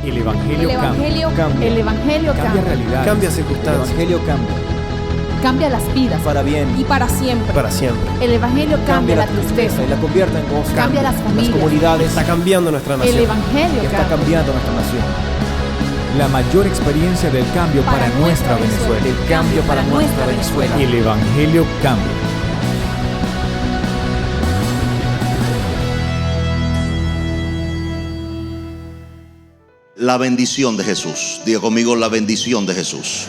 El Evangelio cambia. El Evangelio Cambia cambia. realidades. Cambia El circunstancias. Evangelio cambia. Cambia las vidas. Para bien. Y para siempre. Para siempre. El Evangelio cambia la tristeza. y la convierte en gozo. Cambia las Las familias. comunidades. Está cambiando nuestra El nación. Evangelio Está cambia. cambiando nuestra nación. La mayor experiencia del cambio para nuestra Venezuela. El cambio para nuestra Venezuela. El Evangelio cambia. La bendición de Jesús. Diga conmigo, la bendición de Jesús.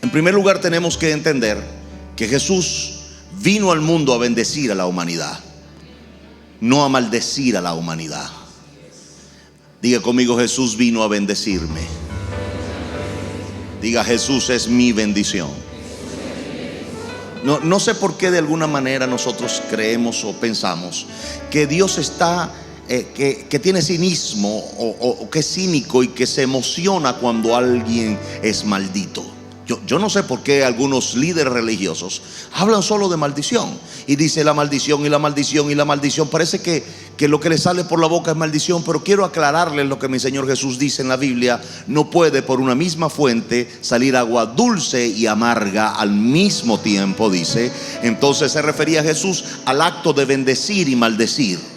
En primer lugar, tenemos que entender que Jesús vino al mundo a bendecir a la humanidad, no a maldecir a la humanidad. Diga conmigo, Jesús vino a bendecirme. Diga, Jesús es mi bendición. No sé por qué de alguna manera nosotros creemos o pensamos que Dios está que tiene cinismo o que es cínico y que se emociona cuando alguien es maldito. Yo no sé por qué algunos líderes religiosos hablan solo de maldición y dice la maldición y la maldición y la maldición. Parece que lo que le sale por la boca es maldición, pero quiero aclararles lo que mi Señor Jesús dice en la Biblia. No puede por una misma fuente salir agua dulce y amarga al mismo tiempo, dice. Entonces se refería a Jesús al acto de bendecir y maldecir.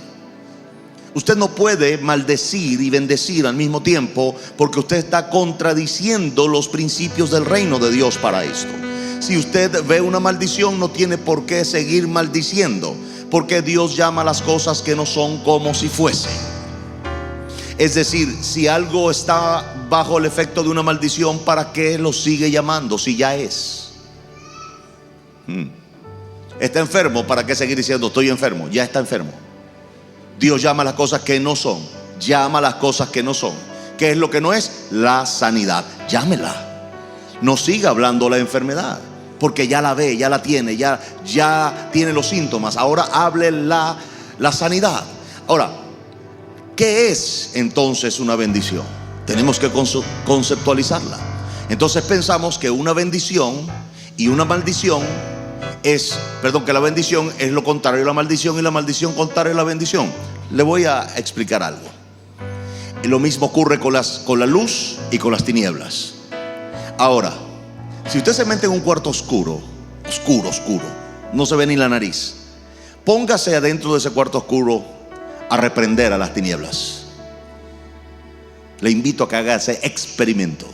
Usted no puede maldecir y bendecir al mismo tiempo, porque usted está contradiciendo los principios del reino de Dios para esto. Si usted ve una maldición, no tiene por qué seguir maldiciendo, porque Dios llama las cosas que no son como si fuesen. Es decir, si algo está bajo el efecto de una maldición, ¿para qué lo sigue llamando si ya es? Está enfermo, ¿para qué seguir diciendo estoy enfermo? Ya está enfermo. Dios llama las cosas que no son. Llama las cosas que no son. ¿Qué es lo que no es? La sanidad. Llámela. No siga hablando la enfermedad, porque ya la ve, ya la tiene, ya tiene los síntomas. Ahora hable la sanidad. Ahora, ¿qué es entonces una bendición? Tenemos que conceptualizarla. Entonces pensamos que una bendición y una maldición que la bendición es lo contrario a la maldición y la maldición contrario a la bendición. Le voy a explicar algo. Lo mismo ocurre con la luz y con las tinieblas. Ahora, si usted se mete en un cuarto oscuro, no se ve ni la nariz, póngase adentro de ese cuarto oscuro a reprender a las tinieblas. Le invito a que haga ese experimento.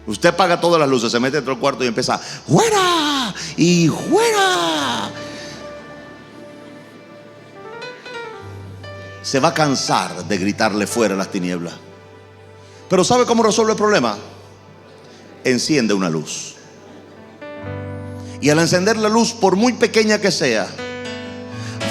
Usted apaga todas las luces, se mete dentro del cuarto y empieza ¡fuera! Y ¡fuera! Se va a cansar de gritarle fuera a las tinieblas. Pero ¿sabe cómo resuelve el problema? Enciende una luz. Y al encender la luz, por muy pequeña que sea,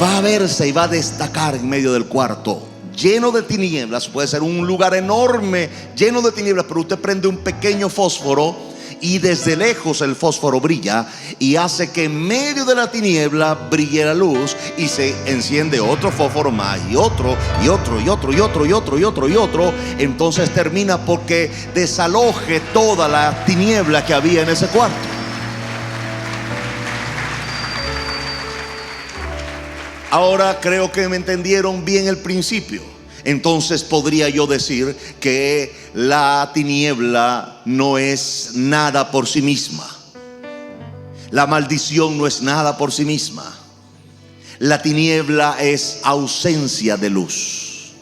va a verse y va a destacar en medio del cuarto lleno de tinieblas. Puede ser un lugar enorme lleno de tinieblas, pero usted prende un pequeño fósforo y desde lejos el fósforo brilla y hace que en medio de la tiniebla brille la luz, y se enciende otro fósforo más y otro y otro y otro y otro y otro y otro y otro. Entonces termina porque desaloje toda la tiniebla que había en ese cuarto. Ahora creo que me entendieron bien el principio. Entonces podría yo decir que la tiniebla no es nada por sí misma. La maldición no es nada por sí misma. La tiniebla es ausencia de luz.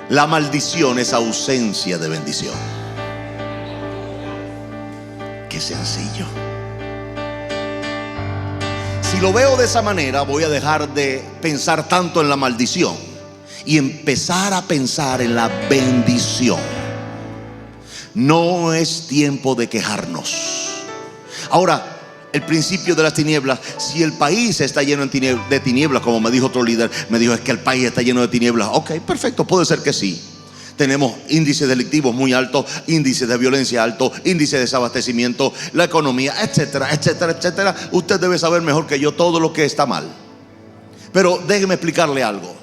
La maldición es ausencia de bendición. Qué sencillo. Si lo veo de esa manera, voy a dejar de pensar tanto en la maldición y empezar a pensar en la bendición. No es tiempo de quejarnos. Ahora, el principio de las tinieblas. Si el país está lleno de tinieblas, como me dijo otro líder, me dijo, es que el país está lleno de tinieblas. Ok, perfecto, puede ser que sí. Tenemos índices delictivos muy altos, índices de violencia altos, índices de desabastecimiento, la economía, etcétera, etcétera, etcétera. Usted debe saber mejor que yo todo lo que está mal. Pero déjeme explicarle algo.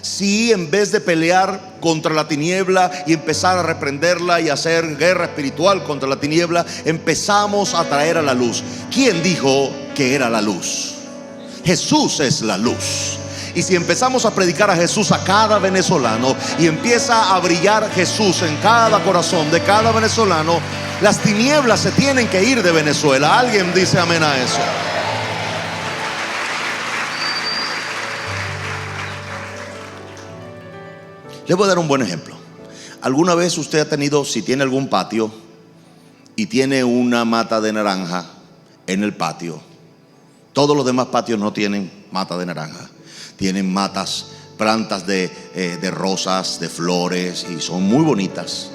Si en vez de pelear contra la tiniebla y empezar a reprenderla y hacer guerra espiritual contra la tiniebla, empezamos a traer a la luz. ¿Quién dijo que era la luz? Jesús es la luz. Y si empezamos a predicar a Jesús a cada venezolano y empieza a brillar Jesús en cada corazón de cada venezolano, las tinieblas se tienen que ir de Venezuela. Alguien dice amén a eso. Les voy a dar un buen ejemplo. ¿Alguna vez usted ha tenido, si tiene algún patio y tiene una mata de naranja en el patio? Todos los demás patios no tienen mata de naranja. Tienen matas, plantas de rosas, de flores, y son muy bonitas.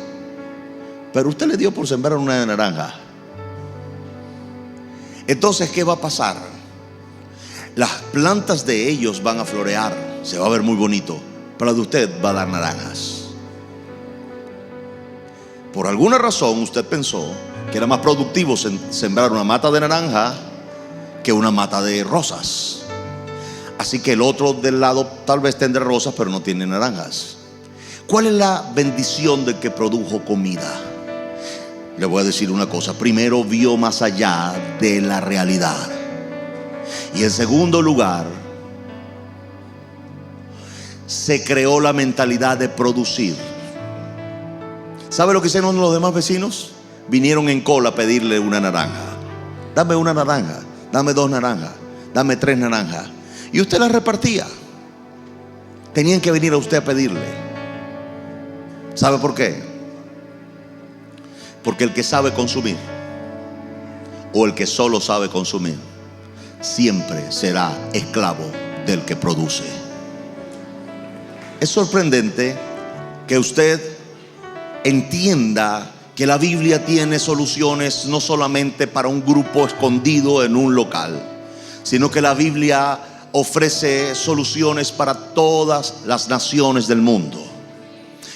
Pero usted le dio por sembrar una de naranja. Entonces, ¿qué va a pasar? Las plantas de ellos van a florear, se va a ver muy bonito, pero la de usted va a dar naranjas. Por alguna razón usted pensó que era más productivo sembrar una mata de naranja que una mata de rosas. Así que el otro del lado tal vez tendrá rosas, pero no tiene naranjas. ¿Cuál es la bendición del que produjo comida? Le voy a decir una cosa. Primero, vio más allá de la realidad. Y en segundo lugar, se creó la mentalidad de producir. ¿Sabe lo que hicieron los demás vecinos? Vinieron en cola a pedirle una naranja. Dame una naranja, dame 2 naranjas, dame 3 naranjas. Y usted las repartía. Tenían que venir a usted a pedirle. ¿Sabe por qué? Porque el que sabe consumir, o el que solo sabe consumir, siempre será esclavo del que produce. Es sorprendente que usted entienda que la Biblia tiene soluciones no solamente para un grupo escondido en un local, sino que la Biblia ofrece soluciones para todas las naciones del mundo.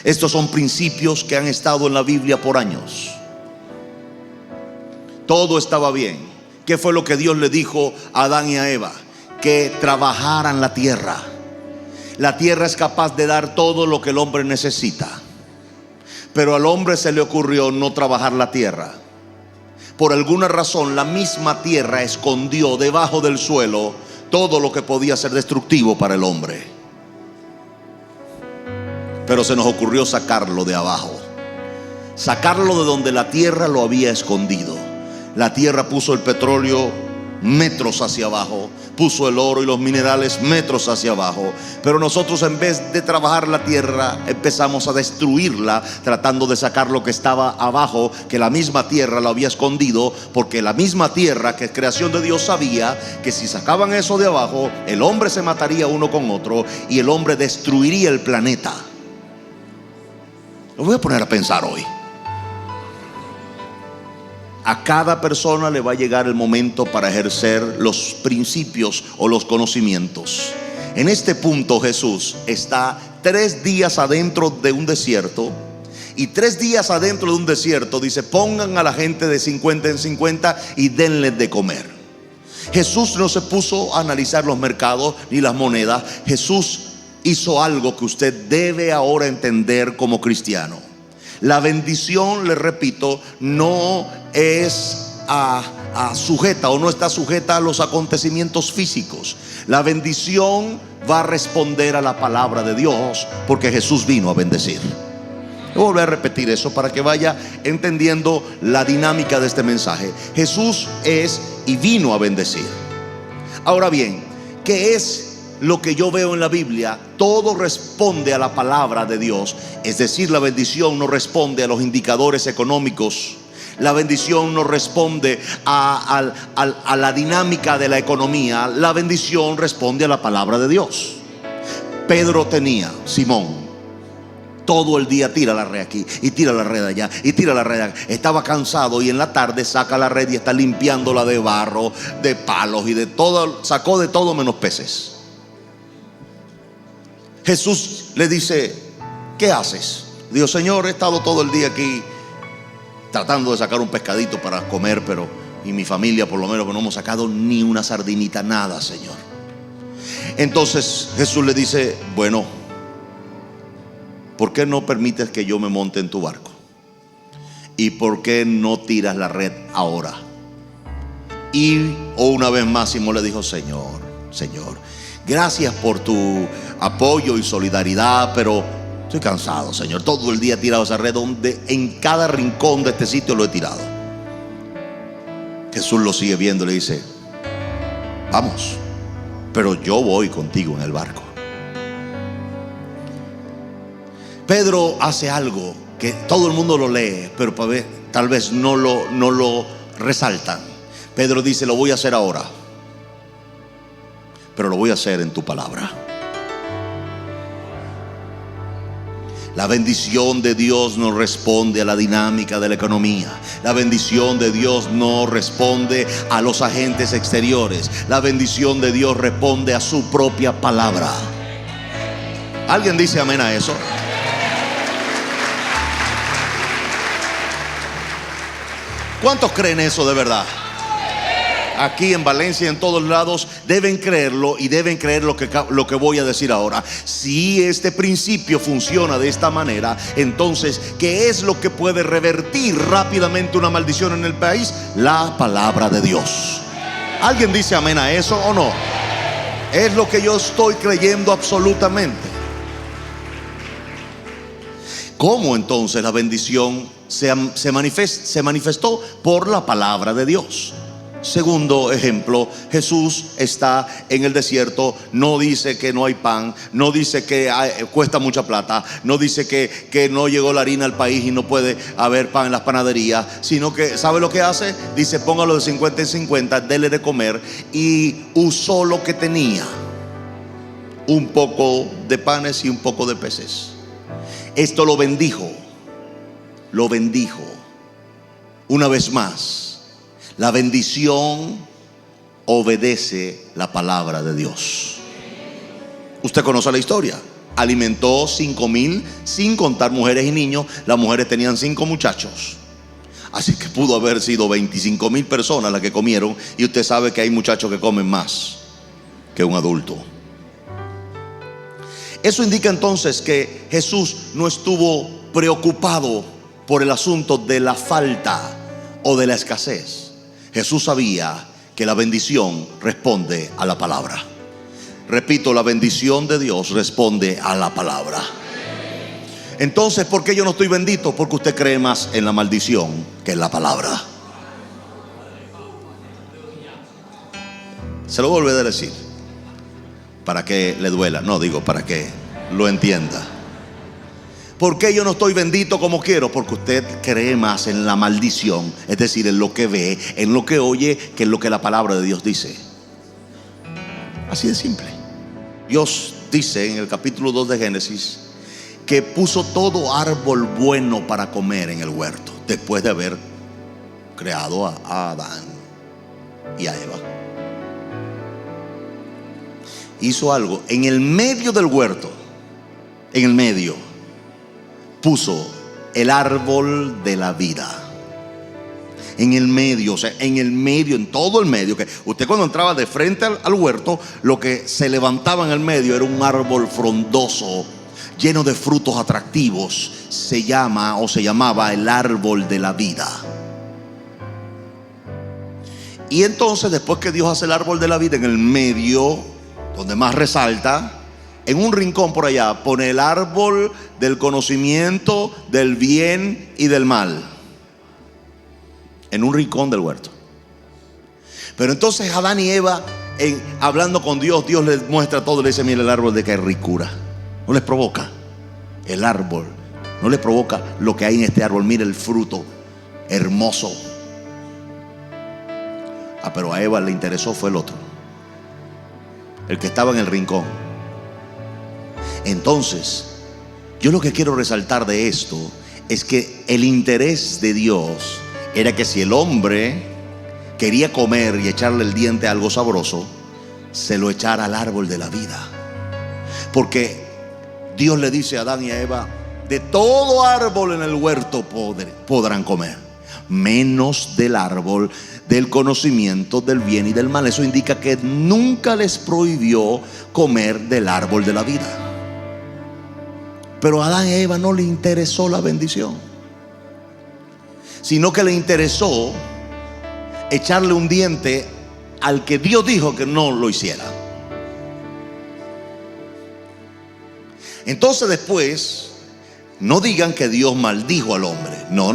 Estos son principios que han estado en la Biblia por años. Todo estaba bien. ¿Qué fue lo que Dios le dijo a Adán y a Eva? Que trabajaran la tierra. La tierra es capaz de dar todo lo que el hombre necesita. Pero al hombre se le ocurrió no trabajar la tierra. Por alguna razón, la misma tierra escondió debajo del suelo todo lo que podía ser destructivo para el hombre. Pero se nos ocurrió sacarlo de abajo, sacarlo de donde la tierra lo había escondido. La tierra puso el petróleo metros hacia abajo, puso el oro y los minerales metros hacia abajo. Pero nosotros, en vez de trabajar la tierra, empezamos a destruirla, tratando de sacar lo que estaba abajo, que la misma tierra lo había escondido. Porque la misma tierra, que es creación de Dios, sabía que si sacaban eso de abajo, el hombre se mataría uno con otro y el hombre destruiría el planeta. Lo voy a poner a pensar hoy. A cada persona le va a llegar el momento para ejercer los principios o los conocimientos. En este punto Jesús está 3 días adentro de un desierto. Y 3 días adentro de un desierto dice: pongan a la gente de 50 en 50 y denles de comer. Jesús no se puso a analizar los mercados ni las monedas. Jesús hizo algo que usted debe ahora entender como cristiano. La bendición, le repito, no es sujeta o no está sujeta a los acontecimientos físicos. La bendición va a responder a la palabra de Dios, porque Jesús vino a bendecir. Voy a volver a repetir eso para que vaya entendiendo la dinámica de este mensaje. Jesús es y vino a bendecir. Ahora bien, ¿qué es lo que yo veo en la Biblia? Todo responde a la palabra de Dios. Es decir, la bendición no responde a los indicadores económicos. La bendición no responde a la dinámica de la economía. La bendición responde a la palabra de Dios. Pedro tenía, Simón, todo el día tira la red aquí y tira la red allá y tira la red allá. Estaba cansado y en la tarde saca la red y está limpiándola de barro, de palos y de todo. Sacó de todo menos peces. Jesús le dice: ¿qué haces? Dijo: Señor, he estado todo el día aquí tratando de sacar un pescadito para comer, pero y mi familia por lo menos, que no hemos sacado ni una sardinita, nada, Señor. Entonces Jesús le dice: bueno, ¿por qué no permites que yo me monte en tu barco? ¿Y por qué no tiras la red ahora? Y una vez más Simón le dijo: Señor, Gracias por tu apoyo y solidaridad, pero estoy cansado, Señor. Todo el día he tirado esa red, donde en cada rincón de este sitio lo he tirado. Jesús lo sigue viendo y le dice: vamos, pero yo voy contigo en el barco. Pedro hace algo que todo el mundo lo lee, pero tal vez no lo resaltan. Pedro dice: lo voy a hacer ahora, pero lo voy a hacer en tu palabra. La bendición de Dios no responde a la dinámica de la economía. La bendición de Dios no responde a los agentes exteriores. La bendición de Dios responde a su propia palabra. ¿Alguien dice amén a eso? ¿Cuántos creen eso de verdad? Aquí en Valencia y en todos lados deben creerlo, y deben creer lo que voy a decir ahora. Si este principio funciona de esta manera, entonces, ¿qué es lo que puede revertir rápidamente una maldición en el país? La palabra de Dios. ¿Alguien dice amén a eso o no? Es lo que yo estoy creyendo absolutamente. ¿Cómo entonces la bendición se manifestó? Por la palabra de Dios. Segundo ejemplo, Jesús está en el desierto. No dice que no hay pan, no dice que cuesta mucha plata, no dice que no llegó la harina al país y no puede haber pan en las panaderías, sino que, ¿sabe lo que hace? Dice: póngalo de 50 en 50, dele de comer. Y usó lo que tenía: un poco de panes y un poco de peces. Esto lo bendijo. Una vez más, la bendición obedece la palabra de Dios. Usted conoce la historia. Alimentó 5,000, sin contar mujeres y niños. Las mujeres tenían 5 muchachos. Así que pudo haber sido 25,000 personas las que comieron. Y usted sabe que hay muchachos que comen más que un adulto. Eso indica entonces que Jesús no estuvo preocupado por el asunto de la falta o de la escasez. Jesús sabía que la bendición responde a la palabra. Repito, la bendición de Dios responde a la palabra. Entonces, ¿por qué yo no estoy bendito? Porque usted cree más en la maldición que en la palabra. Se lo volveré a decir, para que le duela. No, digo para que lo entienda. ¿Por qué yo no estoy bendito como quiero? Porque usted cree más en la maldición, es decir, en lo que ve, en lo que oye, que en lo que la palabra de Dios dice. Así de simple. Dios dice en el capítulo 2 de Génesis que puso todo árbol bueno para comer en el huerto, después de haber creado a Adán y a Eva. Hizo algo en el medio del huerto. En el medio puso el árbol de la vida. En el medio, o sea, en el medio, en todo el medio. Que usted cuando entraba de frente al huerto, lo que se levantaba en el medio era un árbol frondoso, lleno de frutos atractivos. Se llamaba el árbol de la vida. Y entonces, después que Dios hace el árbol de la vida, en el medio, donde más resalta, en un rincón por allá, pone el árbol del conocimiento del bien y del mal. En un rincón del huerto. Pero entonces Adán y Eva, hablando con Dios, Dios les muestra todo. Le dice: mira, el árbol de que hay ricura. No les provoca el árbol, no les provoca lo que hay en este árbol. Mira el fruto hermoso. Pero a Eva le interesó fue el otro, el que estaba en el rincón. Entonces, yo lo que quiero resaltar de esto es que el interés de Dios era que si el hombre quería comer y echarle el diente a algo sabroso, se lo echara al árbol de la vida. Porque Dios le dice a Adán y a Eva: de todo árbol en el huerto podrán comer, menos del árbol del conocimiento del bien y del mal. Eso indica que nunca les prohibió comer del árbol de la vida. Pero a Adán y a Eva no le interesó la bendición, sino que le interesó echarle un diente al que Dios dijo que no lo hiciera. Entonces después, no digan que Dios maldijo al hombre. No.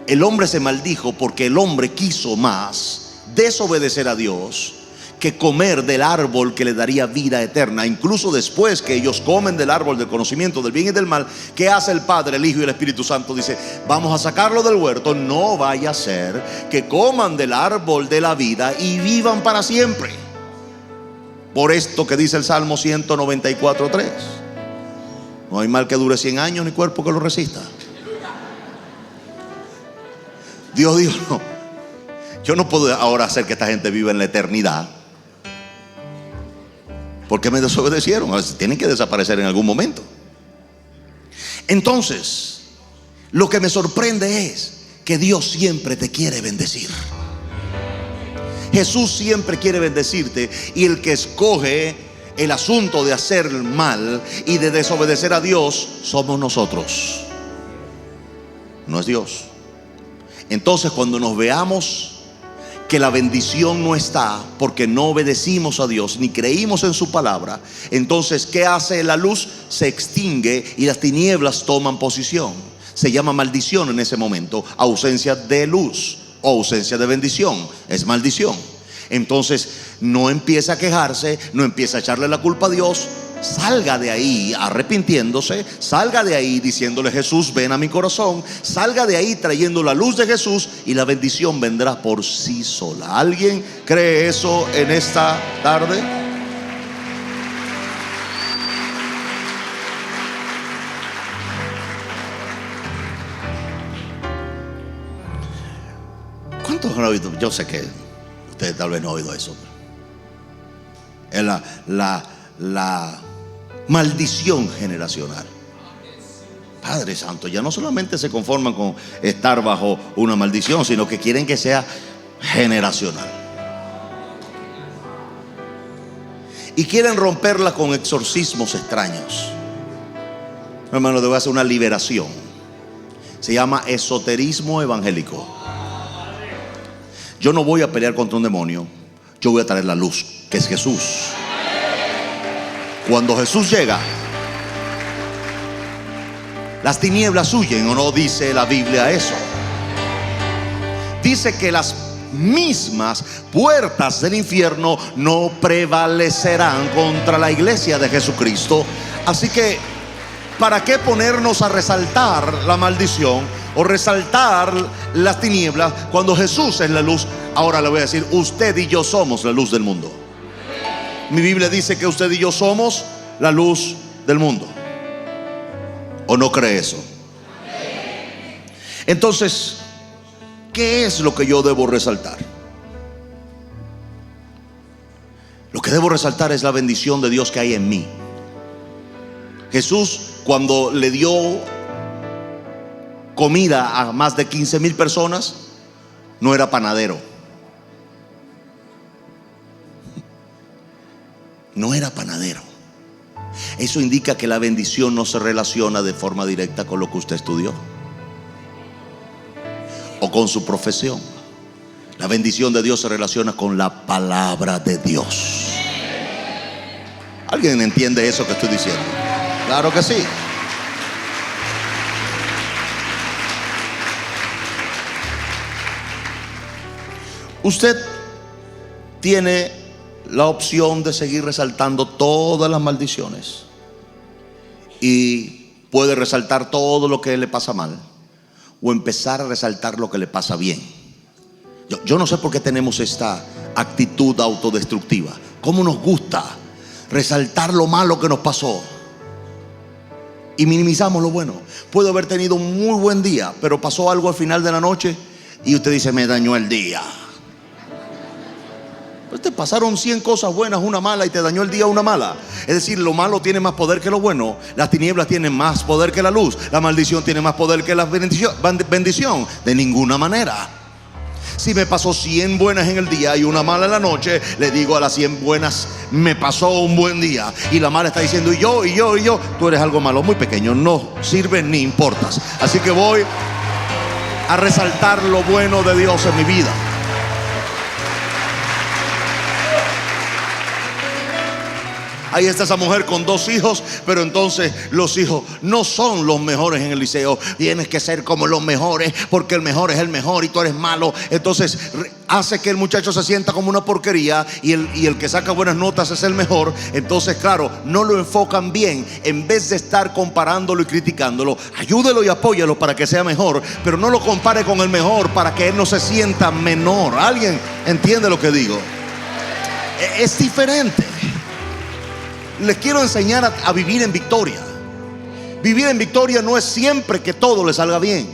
El hombre se maldijo porque el hombre quiso más desobedecer a Dios que comer del árbol que le daría vida eterna. Incluso después que ellos comen del árbol del conocimiento del bien y del mal, ¿qué hace el Padre, el Hijo y el Espíritu Santo? Dice: vamos a sacarlo del huerto, no vaya a ser que coman del árbol de la vida y vivan para siempre. Por esto que dice el Salmo 194:3: no hay mal que dure 100 años ni cuerpo que lo resista. Dios dijo: no, yo no puedo ahora hacer que esta gente viva en la eternidad, porque me desobedecieron. Tienen que desaparecer en algún momento. Entonces, lo que me sorprende es que Dios siempre te quiere bendecir. Jesús siempre quiere bendecirte, y el que escoge el asunto de hacer mal y de desobedecer a Dios somos nosotros, no es Dios. Entonces, cuando nos veamos que la bendición no está porque no obedecimos a Dios ni creímos en su palabra, entonces ¿qué hace la luz? Se extingue y las tinieblas toman posición. Se llama maldición en ese momento. Ausencia de luz o ausencia de bendición es maldición. Entonces no empieza a quejarse, no empieza a echarle la culpa a Dios. Salga de ahí arrepintiéndose, salga de ahí diciéndole: Jesús, ven a mi corazón. Salga de ahí trayendo la luz de Jesús, y la bendición vendrá por sí sola. ¿Alguien cree eso en esta tarde? ¿Cuántos han oído? Yo sé que ustedes tal vez no han oído eso. Es la maldición generacional. Padre Santo, ya no solamente se conforman con estar bajo una maldición, sino que quieren que sea generacional. Y quieren romperla con exorcismos extraños. Hermano, te voy a hacer una liberación. Se llama esoterismo evangélico. Yo no voy a pelear contra un demonio, yo voy a traer la luz, que es Jesús. Cuando Jesús llega, las tinieblas huyen, ¿o no dice la Biblia eso? Dice que las mismas puertas del infierno no prevalecerán contra la iglesia de Jesucristo. Así que, ¿para qué ponernos a resaltar la maldición o resaltar las tinieblas cuando Jesús es la luz? Ahora le voy a decir: usted y yo somos la luz del mundo. Mi Biblia dice que usted y yo somos la luz del mundo. ¿O no cree eso? Entonces, ¿qué es lo que yo debo resaltar? Lo que debo resaltar es la bendición de Dios que hay en mí. Jesús, cuando le dio comida a más de 15,000 personas, no era panadero. No era panadero. Eso indica que la bendición no se relaciona de forma directa con lo que usted estudió o con su profesión. La bendición de Dios se relaciona con la palabra de Dios. ¿Alguien entiende eso que estoy diciendo? Claro que sí. Usted tiene la opción de seguir resaltando todas las maldiciones y puede resaltar todo lo que le pasa mal, o empezar a resaltar lo que le pasa bien. Yo no sé por qué tenemos esta actitud autodestructiva. ¿Cómo nos gusta resaltar lo malo que nos pasó y minimizamos lo bueno? Puedo haber tenido un muy buen día, pero pasó algo al final de la noche y usted dice: me dañó el día. Pues te pasaron 100 cosas buenas, una mala, y te dañó el día una mala. Es decir, lo malo tiene más poder que lo bueno. Las tinieblas tienen más poder que la luz. La maldición tiene más poder que la bendición. De ninguna manera. Si me pasó 100 buenas en el día y una mala en la noche, le digo a las 100 buenas: me pasó un buen día. Y la mala está diciendo: y yo, tú eres algo malo, muy pequeño, no sirves ni importas. Así que voy a resaltar lo bueno de Dios en mi vida. Ahí está esa mujer con 2 hijos, pero entonces los hijos no son los mejores en el liceo. Tienes que ser como los mejores, porque el mejor es el mejor y tú eres malo. Entonces hace que el muchacho se sienta como una porquería, y el que saca buenas notas es el mejor. Entonces, claro, no lo enfocan bien. En vez de estar comparándolo y criticándolo, ayúdelo y apóyalo para que sea mejor, pero no lo compare con el mejor para que él no se sienta menor. ¿Alguien entiende lo que digo? Es diferente. Les quiero enseñar a vivir en victoria. Vivir en victoria no es siempre que todo le salga bien.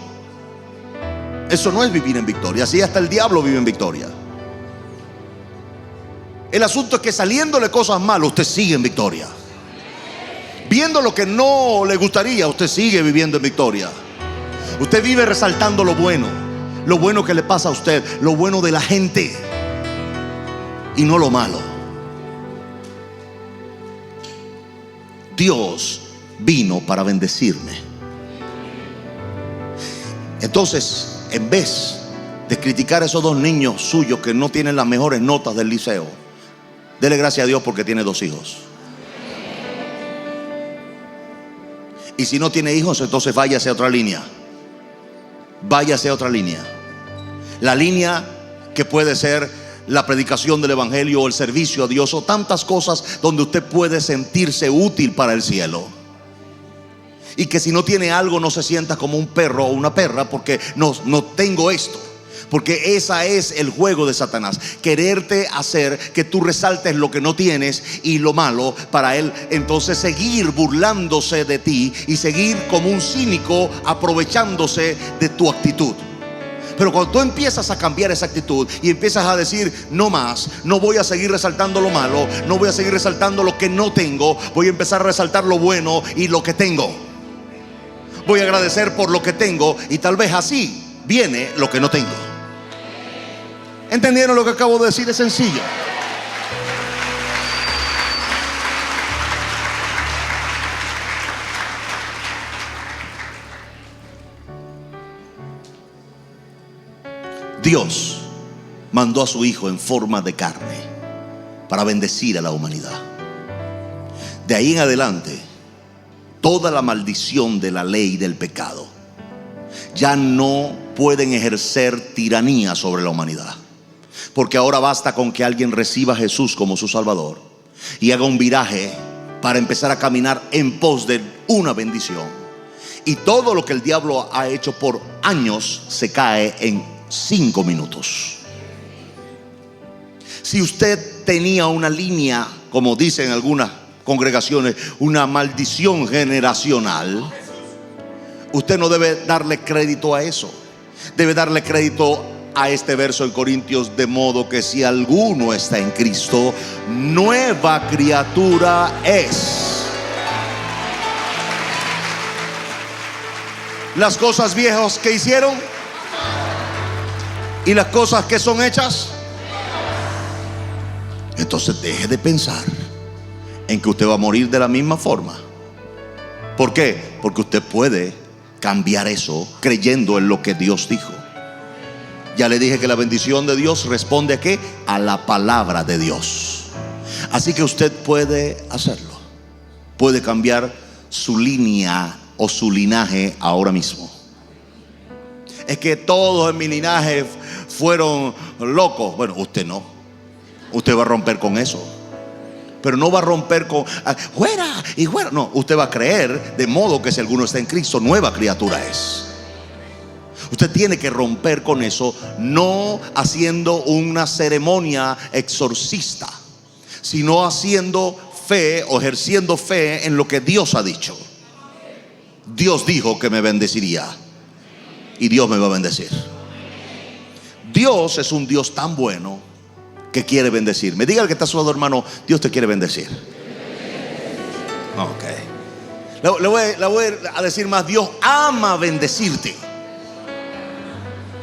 Eso no es vivir en victoria. Así hasta el diablo vive en victoria. El asunto es que saliéndole cosas malas, usted sigue en victoria. Viendo lo que no le gustaría, usted sigue viviendo en victoria. Usted vive resaltando lo bueno que le pasa a usted, lo bueno de la gente, y no lo malo. Dios vino para bendecirme. Entonces, en vez de criticar a esos 2 niños suyos que no tienen las mejores notas del liceo, dele gracias a Dios porque tiene 2 hijos. Y si no tiene hijos, entonces váyase a otra línea. Váyase a otra línea. La línea que puede ser la predicación del evangelio o el servicio a Dios, o tantas cosas donde usted puede sentirse útil para el cielo. Y que si no tiene algo, no se sienta como un perro o una perra porque no tengo esto. Porque esa es el juego de Satanás, quererte hacer que tú resaltes lo que no tienes y lo malo, para él entonces seguir burlándose de ti y seguir como un cínico aprovechándose de tu actitud. Pero cuando tú empiezas a cambiar esa actitud y empiezas a decir: no más, no voy a seguir resaltando lo malo, no voy a seguir resaltando lo que no tengo, voy a empezar a resaltar lo bueno y lo que tengo. Voy a agradecer por lo que tengo, y tal vez así viene lo que no tengo. ¿Entendieron lo que acabo de decir? Es sencillo. Dios mandó a su Hijo en forma de carne para bendecir a la humanidad. De ahí en adelante, toda la maldición de la ley del pecado ya no pueden ejercer tiranía sobre la humanidad. Porque ahora basta con que alguien reciba a Jesús como su Salvador y haga un viraje para empezar a caminar en pos de una bendición. Y todo lo que el diablo ha hecho por años se cae en 5 minutos. Si usted tenía una línea, como dicen algunas congregaciones, una maldición generacional, usted no debe darle crédito a eso. Debe darle crédito a este verso en Corintios: de modo que si alguno está en Cristo, nueva criatura es. Las cosas viejas que hicieron y las cosas que son hechas. Entonces deje de pensar en que usted va a morir de la misma forma. ¿Por qué? Porque usted puede cambiar eso creyendo en lo que Dios dijo. Ya le dije que la bendición de Dios responde ¿a qué? A la palabra de Dios. Así que usted puede hacerlo. Puede cambiar su línea o su linaje ahora mismo. Es que todos en mi linaje fueron locos. Bueno, usted no. Usted va a romper con eso. Pero no va a romper con fuera y fuera. No, usted va a creer, de modo que si alguno está en Cristo, nueva criatura es. Usted tiene que romper con eso, no haciendo una ceremonia exorcista, sino haciendo fe o ejerciendo fe en lo que Dios ha dicho. Dios dijo que me bendeciría y Dios me va a bendecir. Dios es un Dios tan bueno que quiere bendecirme. Diga al que está a su lado: hermano, Dios te quiere bendecir. Ok. Le voy a decir más: Dios ama bendecirte.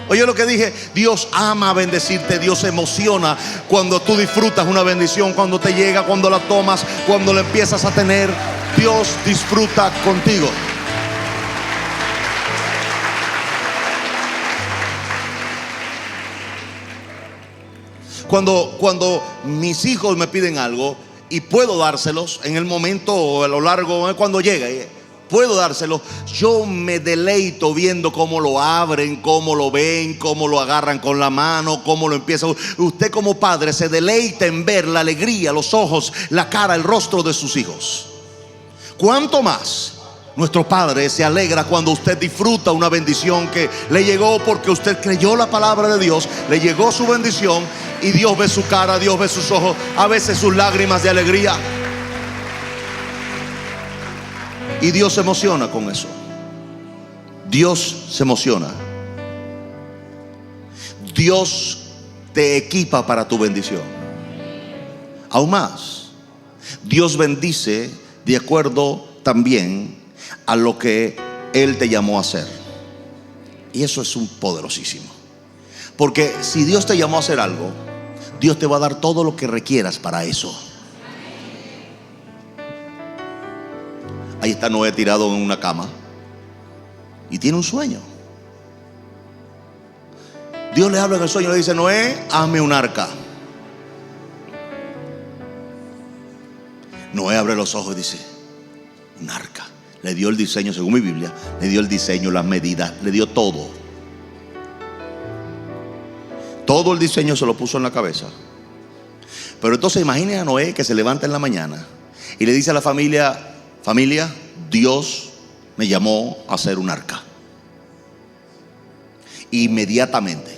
Oye lo que dije: Dios ama bendecirte. Dios se emociona cuando tú disfrutas una bendición, cuando te llega, cuando la tomas, cuando la empiezas a tener. Dios disfruta contigo. Cuando mis hijos me piden algo y puedo dárselos en el momento o a lo largo, cuando llegue, puedo dárselos. Yo me deleito viendo cómo lo abren, cómo lo ven, cómo lo agarran con la mano, cómo lo empiezan. Usted como padre se deleita en ver la alegría, los ojos, la cara, el rostro de sus hijos. ¿Cuánto más nuestro Padre se alegra cuando usted disfruta una bendición que le llegó porque usted creyó la palabra de Dios, le llegó su bendición y Dios ve su cara, Dios ve sus ojos, a veces sus lágrimas de alegría? Y Dios se emociona con eso. Dios se emociona. Dios te equipa para tu bendición. Aún más, Dios bendice de acuerdo también a lo que Él te llamó a hacer. Y eso es un poderosísimo. Porque si Dios te llamó a hacer algo, Dios te va a dar todo lo que requieras para eso. Ahí está Noé tirado en una cama y tiene un sueño. Dios le habla en el sueño y le dice: Noé, hazme un arca. Noé abre los ojos y dice: un arca. Le dio el diseño, según mi Biblia, le dio el diseño, las medidas, le dio todo. Todo el diseño se lo puso en la cabeza. Pero entonces imagine a Noé que se levanta en la mañana y le dice a la familia: familia, Dios me llamó a hacer un arca. Inmediatamente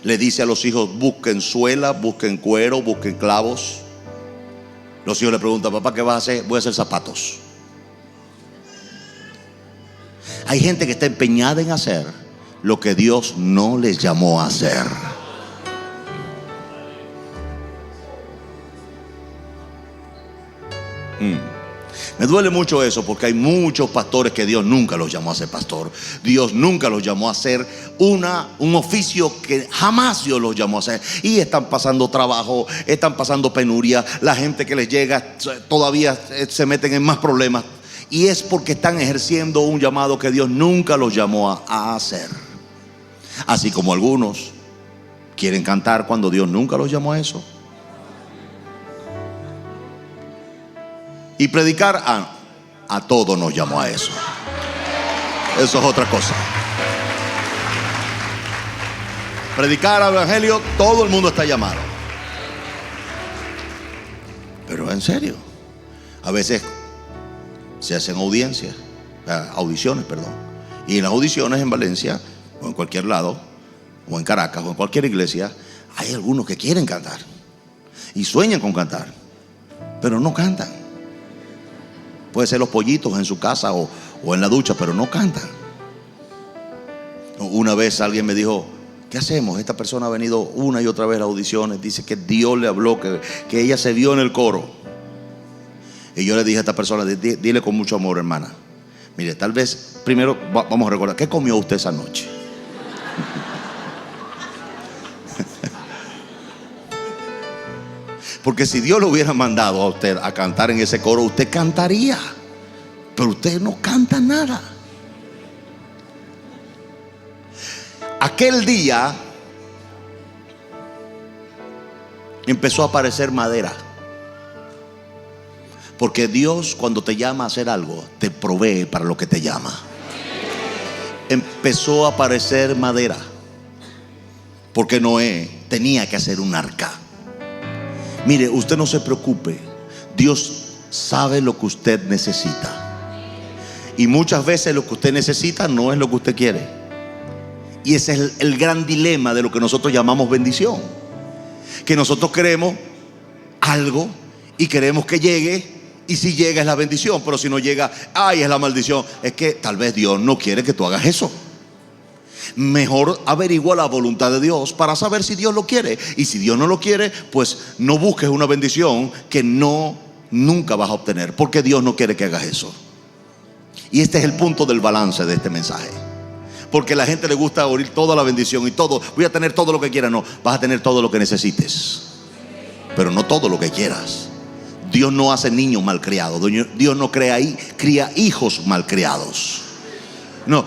le dice a los hijos: busquen suela, busquen cuero, busquen clavos. Los hijos le preguntan: papá, ¿qué vas a hacer? Voy a hacer zapatos. Hay gente que está empeñada en hacer lo que Dios no les llamó a hacer. Me duele mucho eso, porque hay muchos pastores que Dios nunca los llamó a ser pastor. Dios nunca los llamó a hacer un oficio que jamás Dios los llamó a hacer. Y están pasando trabajo, están pasando penuria. La gente que les llega todavía se meten en más problemas. Y es porque están ejerciendo un llamado que Dios nunca los llamó a hacer. Así como algunos quieren cantar cuando Dios nunca los llamó a eso. Y predicar, a todos nos llamó a eso. Eso es otra cosa. Predicar el evangelio, todo el mundo está llamado. Pero en serio, a veces se hacen audiciones, y en las audiciones en Valencia, o en cualquier lado, o en Caracas, o en cualquier iglesia, hay algunos que quieren cantar y sueñan con cantar, pero no cantan. Puede ser los pollitos en su casa o en la ducha, pero no cantan. Una vez alguien me dijo: ¿qué hacemos? Esta persona ha venido una y otra vez a las audiciones, dice que Dios le habló, que ella se vio en el coro. Y yo le dije a esta persona: dile con mucho amor, hermana, mire, tal vez primero vamos a recordar, ¿qué comió usted esa noche? Porque si Dios lo hubiera mandado a usted a cantar en ese coro, usted cantaría. Pero usted no canta nada. Aquel día empezó a aparecer madera. Porque Dios, cuando te llama a hacer algo, te provee para lo que te llama. Empezó a aparecer madera, porque Noé tenía que hacer un arca. Mire, usted no se preocupe. Dios sabe lo que usted necesita. Y muchas veces lo que usted necesita no es lo que usted quiere. Y ese es el gran dilema de lo que nosotros llamamos bendición. Que nosotros queremos algo y queremos que llegue. Y si llega es la bendición, pero si no llega, ay, es la maldición. Es que tal vez Dios no quiere que tú hagas eso. Mejor averigua la voluntad de Dios para saber si Dios lo quiere. Y si Dios no lo quiere, pues no busques una bendición que nunca vas a obtener, porque Dios no quiere que hagas eso. Y este es el punto del balance de este mensaje. Porque a la gente le gusta oír toda la bendición y todo. Voy a tener todo lo que quiera. No, vas a tener todo lo que necesites, pero no todo lo que quieras. Dios no hace niños malcriados. Dios no cría hijos malcriados. No,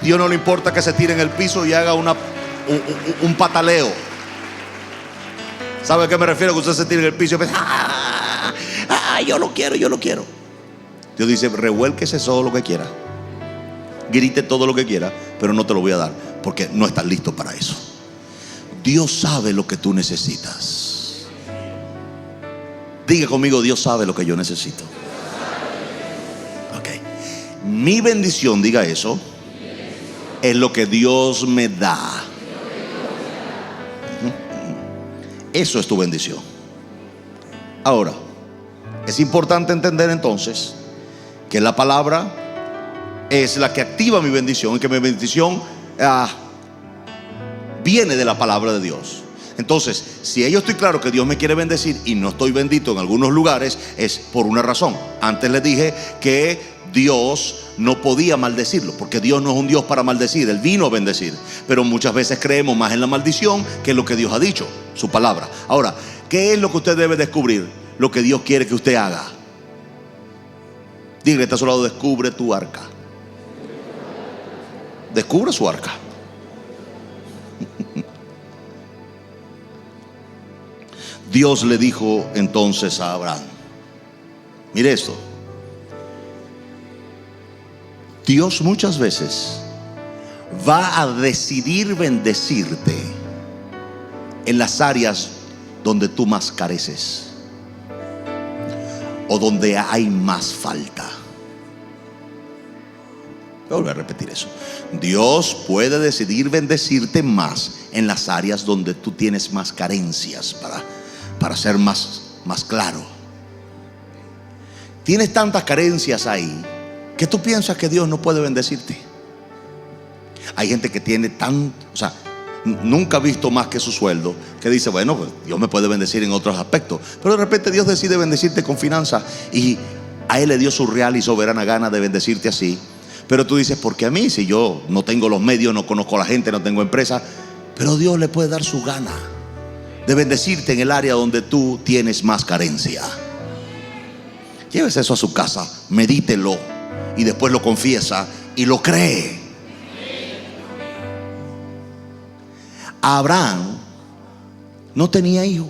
Dios no le importa que se tire en el piso y haga un pataleo. ¿Sabe a qué me refiero? Que usted se tire en el piso y Ay, yo lo quiero, yo lo quiero. Dios dice, revuélquese todo lo que quiera, grite todo lo que quiera, pero no te lo voy a dar, porque no estás listo para eso. Dios sabe lo que tú necesitas. Diga conmigo, Dios sabe lo que yo necesito. Ok. Mi bendición, diga eso, es lo que Dios me da. Eso es tu bendición. Ahora, es importante entender entonces que la palabra es la que activa mi bendición y que mi bendición viene de la palabra de Dios. Entonces, si yo estoy claro que Dios me quiere bendecir y no estoy bendito en algunos lugares, es por una razón. Antes les dije que Dios no podía maldecirlo, porque Dios no es un Dios para maldecir, Él vino a bendecir. Pero muchas veces creemos más en la maldición que en lo que Dios ha dicho, su palabra. Ahora, ¿qué es lo que usted debe descubrir? Lo que Dios quiere que usted haga. Dígale, está a su lado, descubre tu arca. Descubre su arca. Dios le dijo entonces a Abraham, mire esto, Dios muchas veces va a decidir bendecirte en las áreas donde tú más careces o donde hay más falta. Voy a repetir eso. Dios puede decidir bendecirte más en las áreas donde tú tienes más carencias, para ser más claro. Tienes tantas carencias ahí que tú piensas que Dios no puede bendecirte. Hay gente que tiene nunca ha visto más que su sueldo, que dice, bueno, pues Dios me puede bendecir en otros aspectos. Pero de repente Dios decide bendecirte con finanzas y a Él le dio su real y soberana gana de bendecirte así. Pero tú dices, ¿por qué a mí? Si yo no tengo los medios, no conozco a la gente, no tengo empresa. Pero Dios le puede dar su gana de bendecirte en el área donde tú tienes más carencia. Llévese eso a su casa, medítelo y después lo confiesa y lo cree. Abraham no tenía hijo.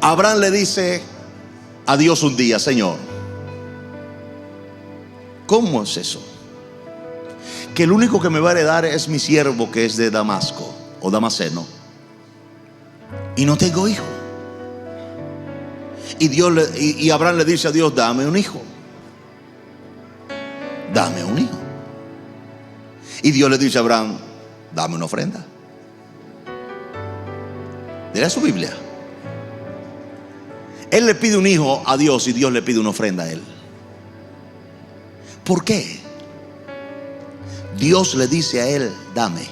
Abraham le dice a Dios un día, Señor, ¿cómo es eso? Que el único que me va a heredar es mi siervo que es de Damasco o Damaseno, y no tengo hijo. Y Abraham le dice a Dios, dame un hijo. Dame un hijo. Y Dios le dice a Abraham, dame una ofrenda. Lea su Biblia. Él le pide un hijo a Dios y Dios le pide una ofrenda a él. ¿Por qué? Dios le dice a él, dame.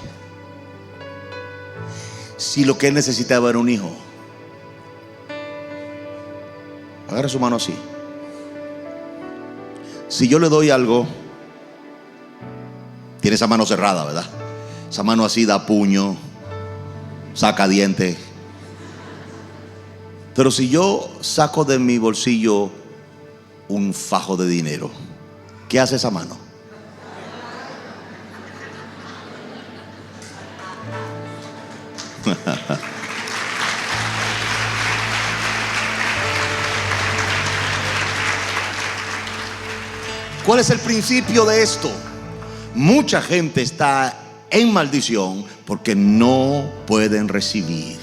Si lo que él necesitaba era un hijo. Agarra su mano así. Si yo le doy algo, tiene esa mano cerrada, ¿verdad? Esa mano así da puño, saca diente. Pero si yo saco de mi bolsillo un fajo de dinero, ¿qué hace esa mano? ¿Cuál es el principio de esto? Mucha gente está en maldición porque no pueden recibir.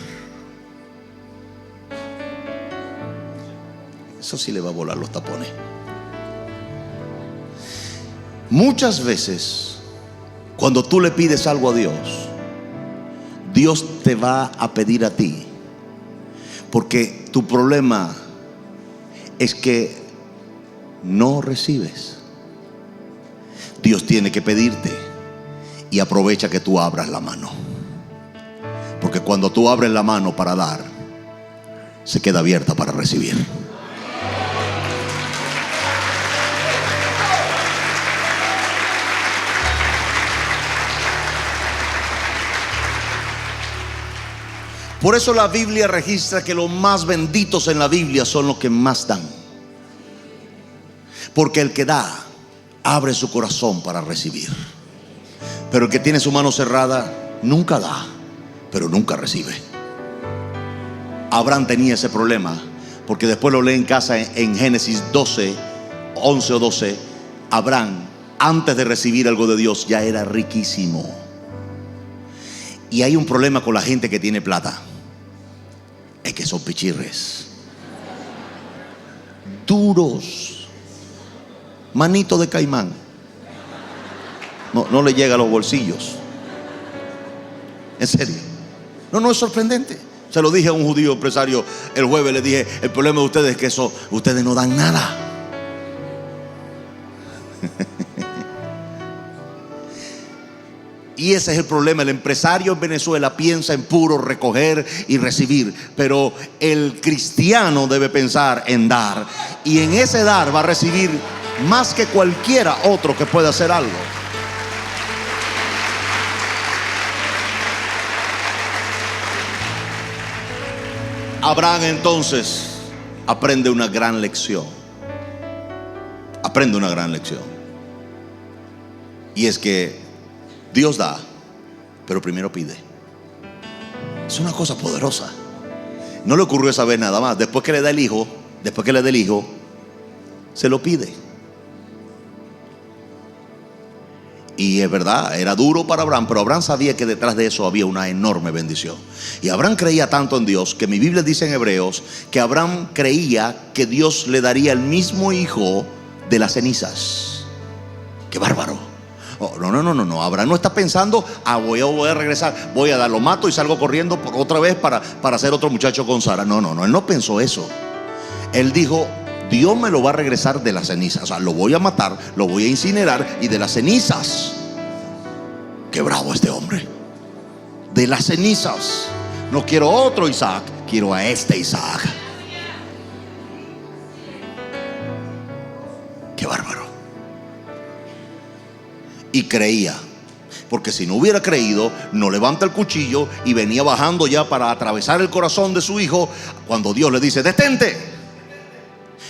Eso sí le va a volar los tapones. Muchas veces, cuando tú le pides algo a Dios, Dios te va a pedir a ti, porque tu problema es que no recibes. Dios tiene que pedirte y aprovecha que tú abras la mano, porque cuando tú abres la mano para dar, se queda abierta para recibir. Por eso la Biblia registra que los más benditos en la Biblia son los que más dan. Porque el que da, abre su corazón para recibir. Pero el que tiene su mano cerrada, nunca da, pero nunca recibe. Abraham tenía ese problema porque después lo lee en casa en Génesis 12, 11 o 12. Abraham, antes de recibir algo de Dios, ya era riquísimo. Y hay un problema con la gente que tiene plata: es que son pichirres, duros, manito de caimán. No le llega a los bolsillos. En serio. No es sorprendente. Se lo dije a un judío empresario el jueves. Le dije: el problema de ustedes es que ustedes no dan nada. Y ese es el problema. El empresario en Venezuela piensa en puro recoger y recibir, pero el cristiano debe pensar en dar, y en ese dar va a recibir más que cualquiera otro que pueda hacer algo. Abraham entonces aprende una gran lección. Aprende una gran lección. Y es que Dios da, pero primero pide. Es una cosa poderosa. No le ocurrió esa vez nada más. Después que le da el hijo, se lo pide. Y es verdad, era duro para Abraham, pero Abraham sabía que detrás de eso había una enorme bendición. Y Abraham creía tanto en Dios que mi Biblia dice en Hebreos que Abraham creía que Dios le daría el mismo hijo de las cenizas. ¡Qué bárbaro! Oh, no. Abraham no está pensando: voy a regresar, voy a dar, lo mato y salgo corriendo por otra vez para hacer otro muchacho con Sara. No, él no pensó eso. Él dijo: Dios me lo va a regresar de las cenizas. O sea, lo voy a matar, lo voy a incinerar, y de las cenizas. Qué bravo este hombre. De las cenizas. No quiero otro Isaac, quiero a este Isaac. Qué bárbaro. Y creía, porque si no hubiera creído, no levanta el cuchillo y venía bajando ya para atravesar el corazón de su hijo, cuando Dios le dice: detente.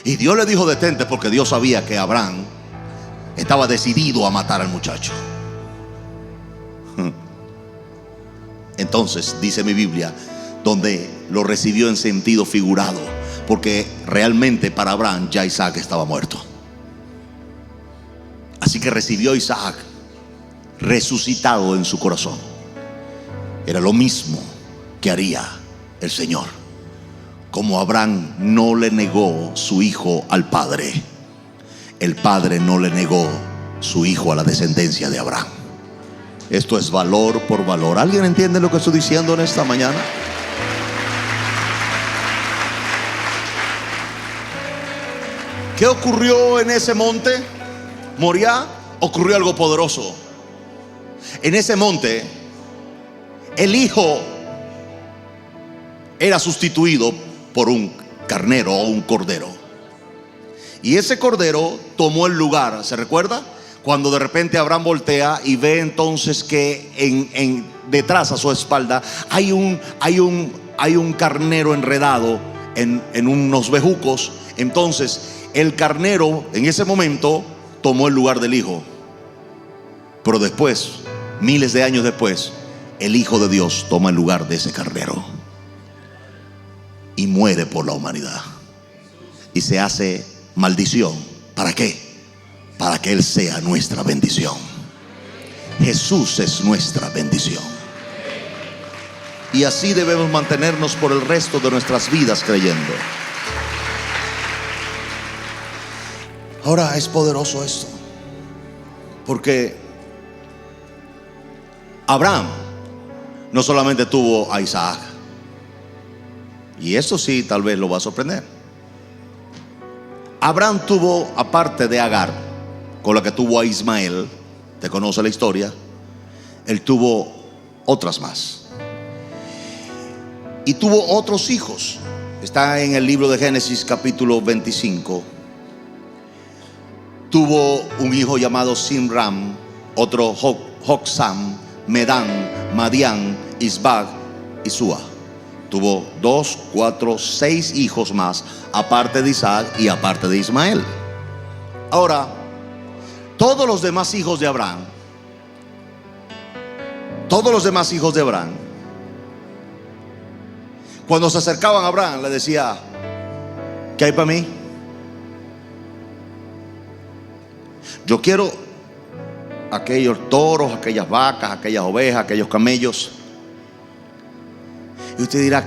Y Dios le dijo: detente, porque Dios sabía que Abraham estaba decidido a matar al muchacho. Entonces dice mi Biblia, donde lo recibió en sentido figurado, porque realmente para Abraham ya Isaac estaba muerto. Así que recibió a Isaac resucitado en su corazón. Era lo mismo que haría el Señor. Como Abraham no le negó su hijo al padre, el padre no le negó su hijo a la descendencia de Abraham. Esto es valor por valor. ¿Alguien entiende lo que estoy diciendo en esta mañana? ¿Qué ocurrió en ese monte Moriah? Ocurrió algo poderoso. En ese monte, el hijo era sustituido por un carnero o un cordero. Y ese cordero tomó el lugar. ¿Se recuerda? Cuando de repente Abraham voltea y ve entonces que detrás a su espalda hay un carnero enredado en unos bejucos. Entonces el carnero en ese momento tomó el lugar del hijo. Pero después, miles de años después, el Hijo de Dios toma el lugar de ese carnero y muere por la humanidad. Y se hace maldición. ¿Para qué? Para que Él sea nuestra bendición. Jesús es nuestra bendición. Y así debemos mantenernos por el resto de nuestras vidas creyendo. Ahora es poderoso esto, porque Abraham no solamente tuvo a Isaac, y eso sí tal vez lo va a sorprender. Abraham tuvo, aparte de Agar, con la que tuvo a Ismael, te conoce la historia, él tuvo otras más. Y tuvo otros hijos. Está en el libro de Génesis capítulo 25. Tuvo un hijo llamado Simram, otro Joksam, Medán, Madián, Isbag y Sua. Tuvo 2, 4, 6 hijos más, aparte de Isaac y aparte de Ismael. Ahora, todos los demás hijos de Abraham, cuando se acercaban a Abraham, le decía: ¿Qué hay para mí? Yo quiero aquellos toros, aquellas vacas, aquellas ovejas, aquellos camellos. Y usted dirá,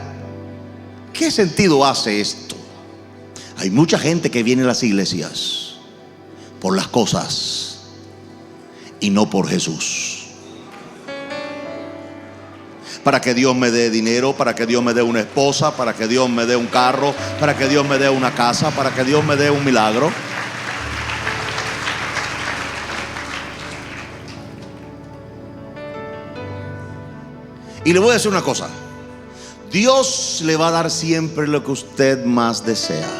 ¿qué sentido hace esto? Hay mucha gente que viene a las iglesias por las cosas y no por Jesús. Para que Dios me dé dinero, para que Dios me dé una esposa, para que Dios me dé un carro, para que Dios me dé una casa, para que Dios me dé un milagro. Y le voy a decir una cosa: Dios le va a dar siempre lo que usted más desea,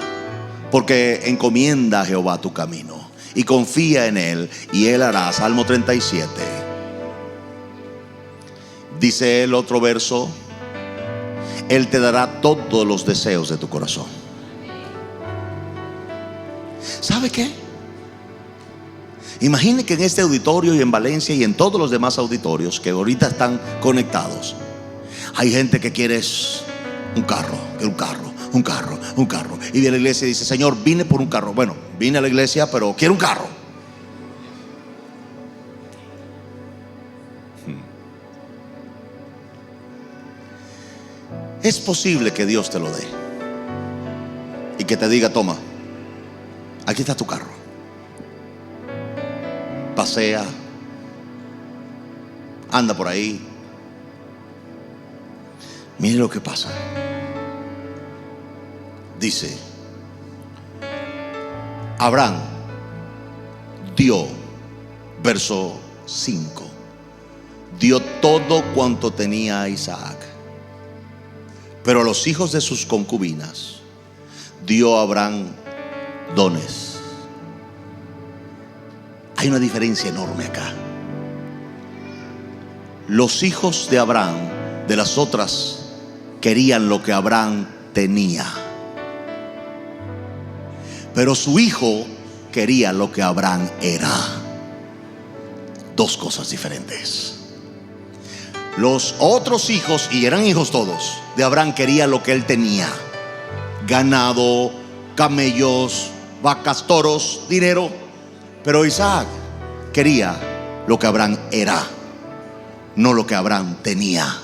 porque encomienda a Jehová tu camino y confía en Él y Él hará. Salmo 37. Dice el otro verso: Él te dará todos los deseos de tu corazón. ¿Sabe qué? Imagine que en este auditorio y en Valencia y en todos los demás auditorios que ahorita están conectados, hay gente que quiere un carro, un carro. Y viene a la iglesia y dice: Señor, vine por un carro. Bueno, vine a la iglesia, pero quiero un carro. Es posible que Dios te lo dé y que te diga: toma, aquí está tu carro, pasea, anda por ahí. Mire lo que pasa. Dice: Abraham dio, verso 5, dio todo cuanto tenía a Isaac. Pero a los hijos de sus concubinas dio a Abraham dones. Hay una diferencia enorme acá. Los hijos de Abraham, de las otras, querían lo que Abraham tenía, pero su hijo quería lo que Abraham era. Dos cosas diferentes. Los otros hijos, y eran hijos todos, de Abraham, quería lo que él tenía: ganado, camellos, vacas, toros, dinero. Pero Isaac quería lo que Abraham era, no lo que Abraham tenía.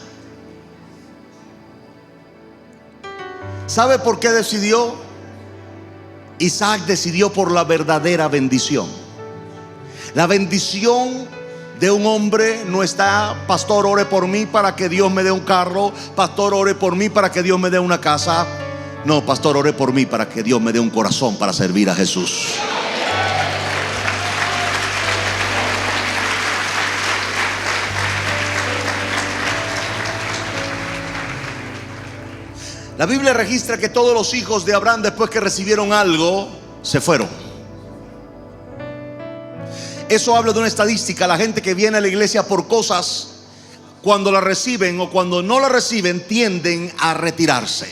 ¿Sabe por qué decidió? Isaac decidió por la verdadera bendición. La bendición de un hombre no está: pastor, ore por mí para que Dios me dé un carro. Pastor, ore por mí para que Dios me dé una casa. No, pastor, ore por mí para que Dios me dé un corazón para servir a Jesús. La Biblia registra que todos los hijos de Abraham, después que recibieron algo, se fueron. Eso habla de una estadística. La gente que viene a la iglesia por cosas, cuando la reciben o cuando no la reciben, tienden a retirarse.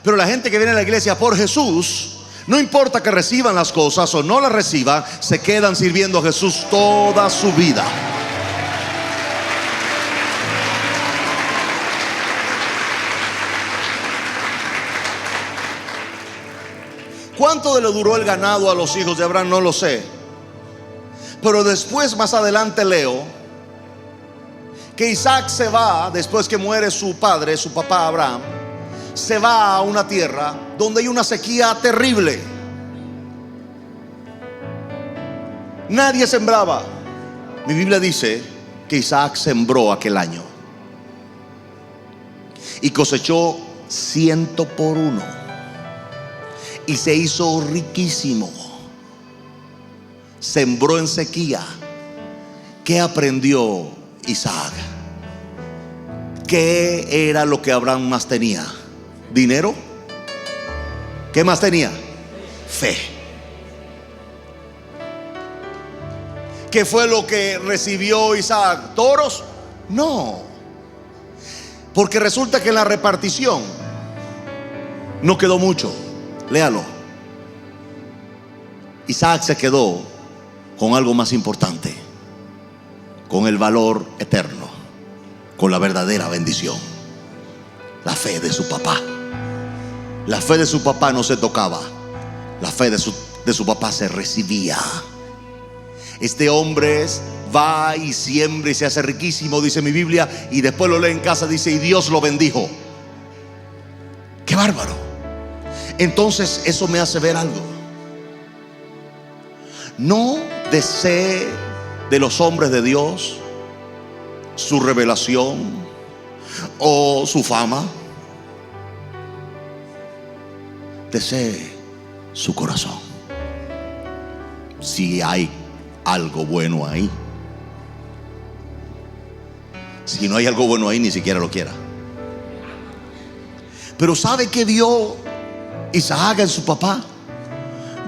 Pero la gente que viene a la iglesia por Jesús, no importa que reciban las cosas o no las reciban, se quedan sirviendo a Jesús toda su vida. ¿Cuánto le duró el ganado a los hijos de Abraham? No lo sé. Pero después, más adelante, leo que Isaac se va, después que muere su padre, su papá Abraham, se va a una tierra donde hay una sequía terrible. Nadie sembraba. Mi Biblia dice que Isaac sembró aquel año y cosechó 100 por 1 y se hizo riquísimo. Sembró en sequía. ¿Qué aprendió Isaac? ¿Qué era lo que Abraham más tenía? ¿Dinero? ¿Qué más tenía? Fe. ¿Qué fue lo que recibió Isaac? ¿Toros? No. Porque resulta que en la repartición no quedó mucho. Léalo. Isaac se quedó con algo más importante, con el valor eterno, con la verdadera bendición: la fe de su papá. La fe de su papá no se tocaba, La fe de su papá se recibía. Este hombre va y siembra y se hace riquísimo, dice mi Biblia, y después lo lee en casa, dice, y Dios lo bendijo. ¡Qué bárbaro! Entonces eso me hace ver algo. No desee de los hombres de Dios su revelación o su fama. Desee su corazón. Si hay algo bueno ahí. Si no hay algo bueno ahí, ni siquiera lo quiera. Pero ¿sabe qué vio Isaac en su papá?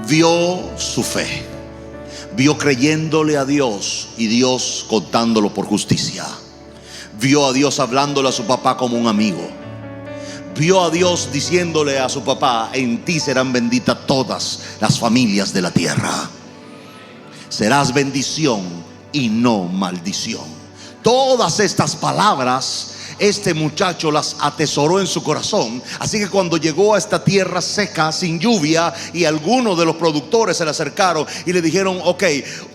Vio su fe. Vio creyéndole a Dios y Dios contándolo por justicia. Vio a Dios hablándole a su papá como un amigo. Vio a Dios diciéndole a su papá: en ti serán benditas todas las familias de la tierra. Serás bendición y no maldición. Todas estas palabras este muchacho las atesoró en su corazón. Así que cuando llegó a esta tierra seca, sin lluvia, y algunos de los productores se le acercaron y le dijeron: ok,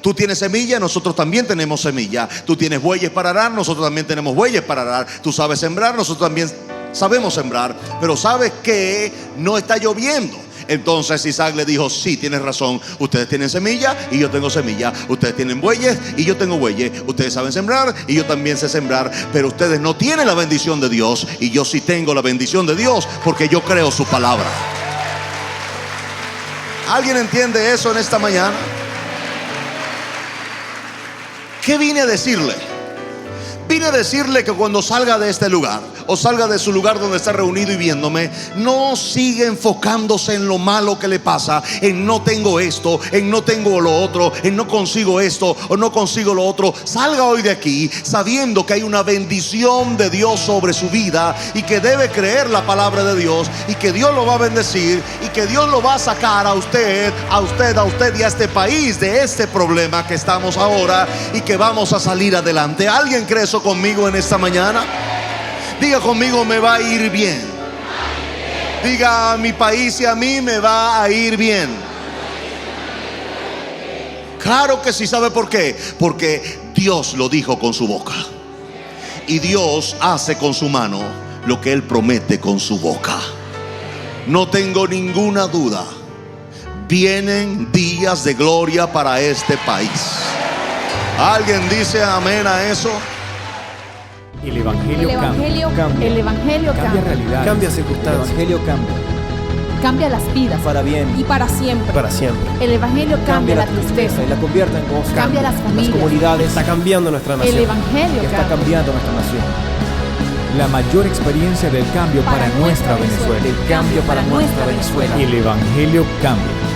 tú tienes semilla, nosotros también tenemos semilla. Tú tienes bueyes para arar, nosotros también tenemos bueyes para arar. Tú sabes sembrar, nosotros también sabemos sembrar. Pero sabes que no está lloviendo. Entonces Isaac le dijo: sí, tienes razón. Ustedes tienen semilla y yo tengo semilla. Ustedes tienen bueyes y yo tengo bueyes. Ustedes saben sembrar y yo también sé sembrar. Pero ustedes no tienen la bendición de Dios, y yo sí tengo la bendición de Dios, porque yo creo su palabra. ¿Alguien entiende eso en esta mañana? ¿Qué vine a decirle? Vine a decirle que cuando salga de este lugar, o salga de su lugar donde está reunido y viéndome, no siga enfocándose en lo malo que le pasa, en no tengo esto, en no tengo lo otro, en no consigo esto o no consigo lo otro. Salga hoy de aquí sabiendo que hay una bendición de Dios sobre su vida, y que debe creer la palabra de Dios, y que Dios lo va a bendecir, y que Dios lo va a sacar a usted y a este país de este problema que estamos ahora, y que vamos a salir adelante. ¿Alguien cree eso conmigo en esta mañana? Diga conmigo: me va a ir bien. Diga: a mi país y a mí me va a ir bien. Claro que sí. ¿Sabe por qué? Porque Dios lo dijo con su boca, y Dios hace con su mano lo que Él promete con su boca. No tengo ninguna duda. Vienen días de gloria para este país. ¿Alguien dice amén a eso? El Evangelio cambia. Cambia Realidad. Cambia El circunstancias. Evangelio cambia. Cambia las vidas Para bien. y para siempre. Para siempre. El Evangelio cambia la tristeza y la convierte en gozo. Cambia las familias. comunidades. Está cambiando nuestra nación. El Evangelio Y está cambia. cambiando nuestra nación. La mayor experiencia del cambio para nuestra Venezuela. El cambio para nuestra Venezuela. El Evangelio cambia.